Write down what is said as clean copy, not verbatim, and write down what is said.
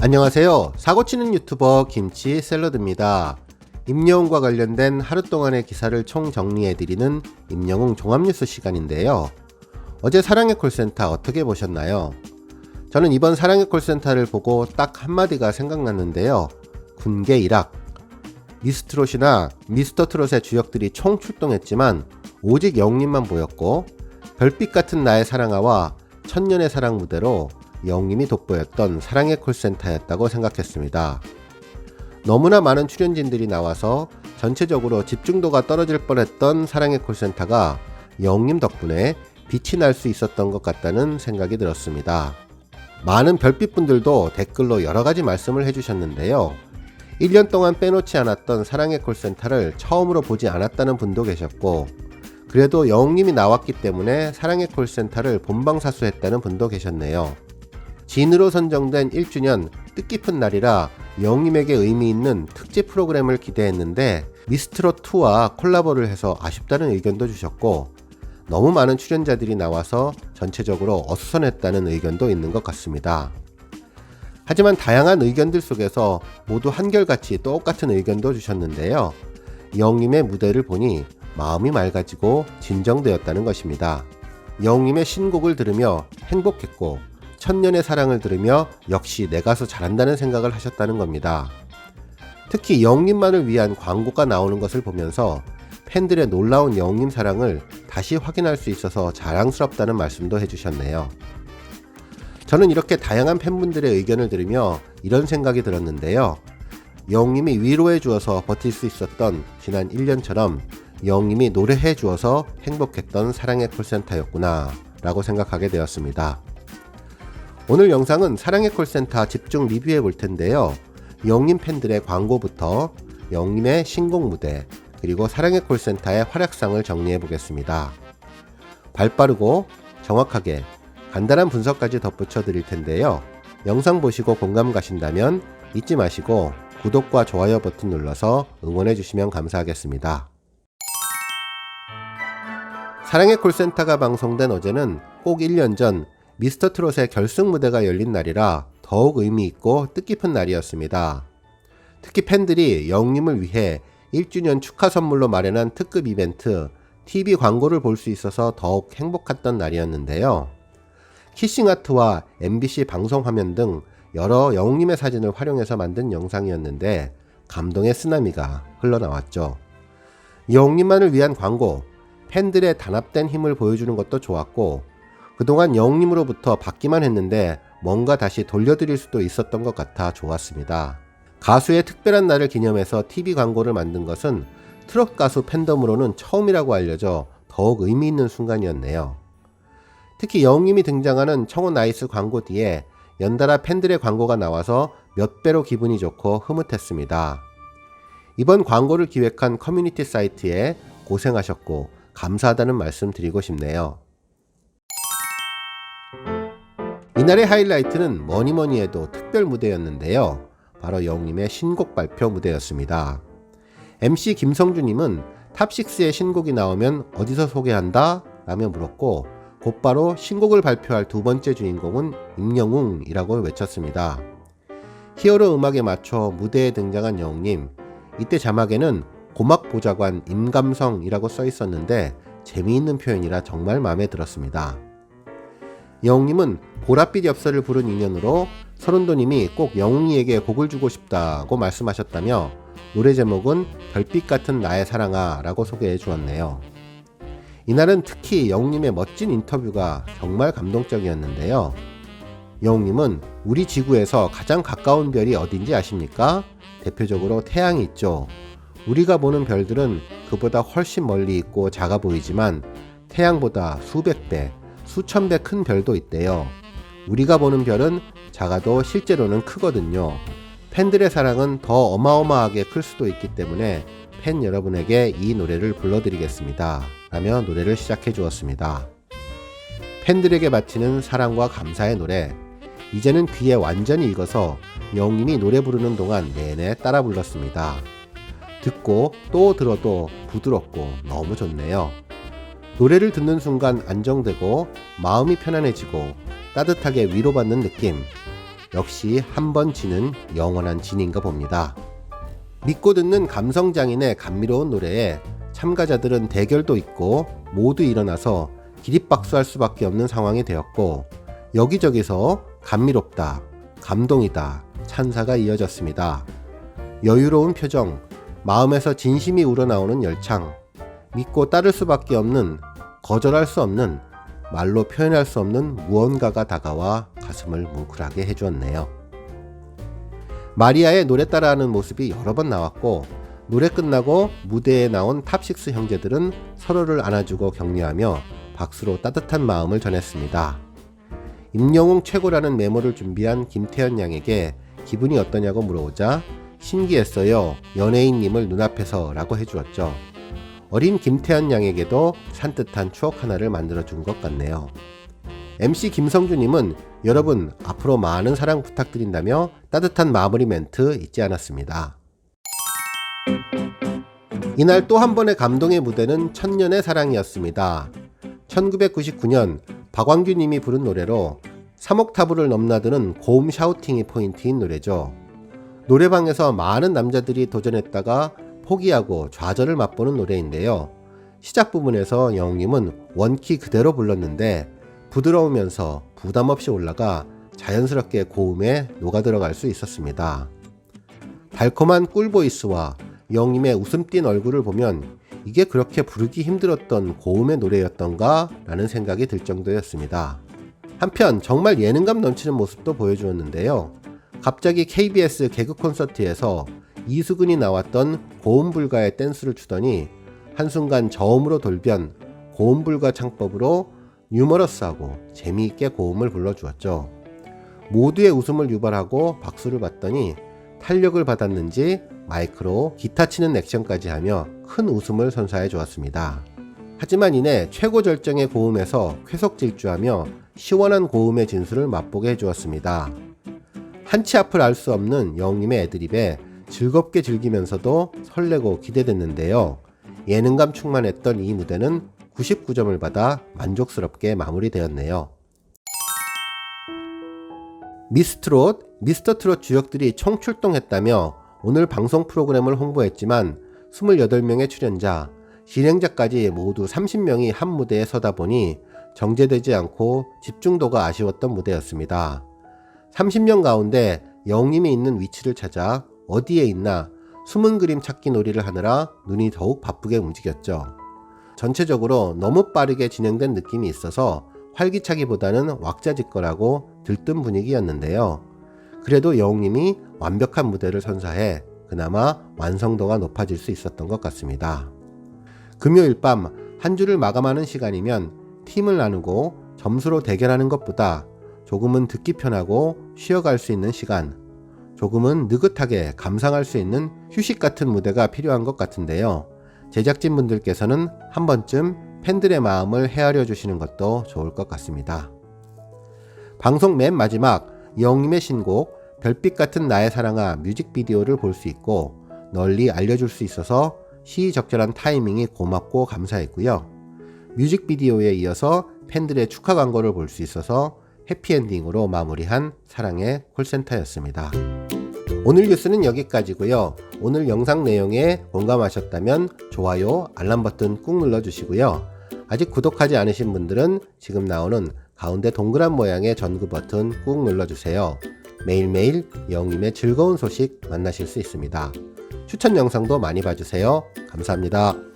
안녕하세요. 사고치는 유튜버 김치 샐러드입니다. 임영웅과 관련된 하루 동안의 기사를 총 정리해드리는 임영웅 종합뉴스 시간인데요. 어제 사랑의 콜센터 어떻게 보셨나요? 저는 이번 사랑의 콜센터를 보고 딱 한마디가 생각났는데요. 군계 일학. 미스트롯이나 미스터트롯의 주역들이 총 출동했지만 오직 영웅님만 보였고 별빛 같은 나의 사랑아와 천년의 사랑 무대로 영웅님이 돋보였던 사랑의 콜센터였다고 생각했습니다. 너무나 많은 출연진들이 나와서 전체적으로 집중도가 떨어질 뻔했던 사랑의 콜센터가 영웅님 덕분에 빛이 날 수 있었던 것 같다는 생각이 들었습니다. 많은 별빛분들도 댓글로 여러가지 말씀을 해주셨는데요. 1년 동안 빼놓지 않았던 사랑의 콜센터를 처음으로 보지 않았다는 분도 계셨고, 그래도 영웅님이 나왔기 때문에 사랑의 콜센터를 본방사수했다는 분도 계셨네요. 진으로 선정된 1주년 뜻깊은 날이라 영웅님에게 의미 있는 특집 프로그램을 기대했는데 미스트롯2와 콜라보를 해서 아쉽다는 의견도 주셨고, 너무 많은 출연자들이 나와서 전체적으로 어수선했다는 의견도 있는 것 같습니다. 하지만 다양한 의견들 속에서 모두 한결같이 똑같은 의견도 주셨는데요. 영웅님의 무대를 보니 마음이 맑아지고 진정되었다는 것입니다. 영웅님의 신곡을 들으며 행복했고, 천년의 사랑을 들으며 역시 내 가수 잘한다는 생각을 하셨다는 겁니다. 특히 영웅님만을 위한 광고가 나오는 것을 보면서 팬들의 놀라운 영웅님 사랑을 다시 확인할 수 있어서 자랑스럽다는 말씀도 해주셨네요. 저는 이렇게 다양한 팬분들의 의견을 들으며 이런 생각이 들었는데요. 영웅님이 위로해 주어서 버틸 수 있었던 지난 1년처럼 영웅님이 노래해 주어서 행복했던 사랑의 콜센터였구나 라고 생각하게 되었습니다. 오늘 영상은 사랑의 콜센터 집중 리뷰해 볼 텐데요. 영웅님 팬들의 광고부터 영웅님의 신곡 무대, 그리고 사랑의 콜센터의 활약상을 정리해 보겠습니다. 발빠르고 정확하게 간단한 분석까지 덧붙여 드릴 텐데요. 영상 보시고 공감 가신다면 잊지 마시고 구독과 좋아요 버튼 눌러서 응원해 주시면 감사하겠습니다. 사랑의 콜센터가 방송된 어제는 꼭 1년 전 미스터트롯의 결승 무대가 열린 날이라 더욱 의미있고 뜻깊은 날이었습니다. 특히 팬들이 영웅님을 위해 1주년 축하 선물로 마련한 특급 이벤트 TV 광고를 볼 수 있어서 더욱 행복했던 날이었는데요. 키싱아트와 MBC 방송 화면 등 여러 영웅님의 사진을 활용해서 만든 영상이었는데 감동의 쓰나미가 흘러나왔죠. 영웅님만을 위한 광고, 팬들의 단합된 힘을 보여주는 것도 좋았고, 그동안 영웅님으로부터 받기만 했는데 뭔가 다시 돌려드릴 수도 있었던 것 같아 좋았습니다. 가수의 특별한 날을 기념해서 TV 광고를 만든 것은 트롯 가수 팬덤으로는 처음이라고 알려져 더욱 의미 있는 순간이었네요. 특히 영웅님이 등장하는 청혼 아이스 광고 뒤에 연달아 팬들의 광고가 나와서 몇 배로 기분이 좋고 흐뭇했습니다. 이번 광고를 기획한 커뮤니티 사이트에 고생하셨고 감사하다는 말씀 드리고 싶네요. 이날의 하이라이트는 뭐니뭐니 해도 특별 무대였는데요. 바로 영웅님의 신곡 발표 무대였습니다. MC 김성주님은 탑6의 신곡이 나오면 어디서 소개한다? 라며 물었고, 곧바로 신곡을 발표할 두 번째 주인공은 임영웅이라고 외쳤습니다. 히어로 음악에 맞춰 무대에 등장한 영웅님, 이때 자막에는 고막 보좌관 임감성이라고 써 있었는데 재미있는 표현이라 정말 마음에 들었습니다. 영웅님은 보랏빛 엽서를 부른 인연으로 서른도님이 꼭 영웅이에게 곡을 주고 싶다고 말씀하셨다며 노래 제목은 별빛 같은 나의 사랑아 라고 소개해 주었네요. 이날은 특히 영웅님의 멋진 인터뷰가 정말 감동적이었는데요. 영웅님은 우리 지구에서 가장 가까운 별이 어딘지 아십니까? 대표적으로 태양이 있죠. 우리가 보는 별들은 그보다 훨씬 멀리 있고 작아 보이지만 태양보다 수백 배, 수천 배 큰 별도 있대요. 우리가 보는 별은 작아도 실제로는 크거든요. 팬들의 사랑은 더 어마어마하게 클 수도 있기 때문에 팬 여러분에게 이 노래를 불러드리겠습니다. 라며 노래를 시작해 주었습니다. 팬들에게 바치는 사랑과 감사의 노래. 이제는 귀에 완전히 익어서 영웅님이 노래 부르는 동안 내내 따라 불렀습니다. 듣고 또 들어도 부드럽고 너무 좋네요. 노래를 듣는 순간 안정되고 마음이 편안해지고 따뜻하게 위로받는 느낌. 역시 한 번 지는 영원한 진인가 봅니다. 믿고 듣는 감성장인의 감미로운 노래에 참가자들은 대결도 있고 모두 일어나서 기립박수할 수밖에 없는 상황이 되었고, 여기저기서 감미롭다, 감동이다, 찬사가 이어졌습니다. 여유로운 표정, 마음에서 진심이 우러나오는 열창, 믿고 따를 수밖에 없는, 거절할 수 없는, 말로 표현할 수 없는 무언가가 다가와 가슴을 뭉클하게 해주었네요. 마리아의 노래 따라하는 모습이 여러 번 나왔고, 노래 끝나고 무대에 나온 탑6 형제들은 서로를 안아주고 격려하며 박수로 따뜻한 마음을 전했습니다. 임영웅 최고라는 메모를 준비한 김태현 양에게 기분이 어떠냐고 물어보자 신기했어요. 연예인님을 눈앞에서 라고 해주었죠. 어린 김태현 양에게도 산뜻한 추억 하나를 만들어준 것 같네요. MC 김성주님은 여러분 앞으로 많은 사랑 부탁드린다며 따뜻한 마무리 멘트 잊지 않았습니다. 이날 또 한 번의 감동의 무대는 천년의 사랑이었습니다. 1999년 박광규님이 부른 노래로 3옥타브를 넘나드는 고음 샤우팅이 포인트인 노래죠. 노래방에서 많은 남자들이 도전했다가 포기하고 좌절을 맛보는 노래인데요. 시작 부분에서 영웅님은 원키 그대로 불렀는데 부드러우면서 부담 없이 올라가 자연스럽게 고음에 녹아들어갈 수 있었습니다. 달콤한 꿀보이스와 영웅님의 웃음 띤 얼굴을 보면 이게 그렇게 부르기 힘들었던 고음의 노래였던가 라는 생각이 들 정도였습니다. 한편 정말 예능감 넘치는 모습도 보여주었는데요. 갑자기 KBS 개그 콘서트에서 이수근이 나왔던 고음 불가의 댄스를 추더니 한순간 저음으로 돌변, 고음 불가 창법으로 유머러스하고 재미있게 고음을 불러주었죠. 모두의 웃음을 유발하고 박수를 받더니 탄력을 받았는지 마이크로 기타 치는 액션까지 하며 큰 웃음을 선사해 주었습니다. 하지만 이내 최고 절정의 고음에서 쾌속 질주하며 시원한 고음의 진수를 맛보게 해주었습니다. 한치 앞을 알 수 없는 영웅님의 애드립에 즐겁게 즐기면서도 설레고 기대됐는데요. 예능감 충만했던 이 무대는 99점을 받아 만족스럽게 마무리되었네요. 미스트롯, 미스터트롯 주역들이 총출동했다며 오늘 방송 프로그램을 홍보했지만 28명의 출연자, 진행자까지 모두 30명이 한 무대에 서다 보니 정제되지 않고 집중도가 아쉬웠던 무대였습니다. 30명 가운데 영웅님이 있는 위치를 찾아 어디에 있나 숨은 그림 찾기 놀이를 하느라 눈이 더욱 바쁘게 움직였죠. 전체적으로 너무 빠르게 진행된 느낌이 있어서 활기차기보다는 왁자지껄하고 들뜬 분위기였는데요. 그래도 영웅님이 완벽한 무대를 선사해 그나마 완성도가 높아질 수 있었던 것 같습니다. 금요일 밤 한 주를 마감하는 시간이면 팀을 나누고 점수로 대결하는 것보다 조금은 듣기 편하고 쉬어갈 수 있는 시간, 조금은 느긋하게 감상할 수 있는 휴식 같은 무대가 필요한 것 같은데요. 제작진 분들께서는 한 번쯤 팬들의 마음을 헤아려 주시는 것도 좋을 것 같습니다. 방송 맨 마지막 영웅님의 신곡 별빛 같은 나의 사랑아 뮤직비디오를 볼 수 있고 널리 알려줄 수 있어서 시의적절한 타이밍이 고맙고 감사했고요. 뮤직비디오에 이어서 팬들의 축하 광고를 볼 수 있어서 해피엔딩으로 마무리한 사랑의 콜센터였습니다. 오늘 뉴스는 여기까지고요. 오늘 영상 내용에 공감하셨다면 좋아요, 알람 버튼 꾹 눌러주시고요. 아직 구독하지 않으신 분들은 지금 나오는 가운데 동그란 모양의 전구 버튼 꾹 눌러주세요. 매일매일 영웅님의 즐거운 소식 만나실 수 있습니다. 추천 영상도 많이 봐주세요. 감사합니다.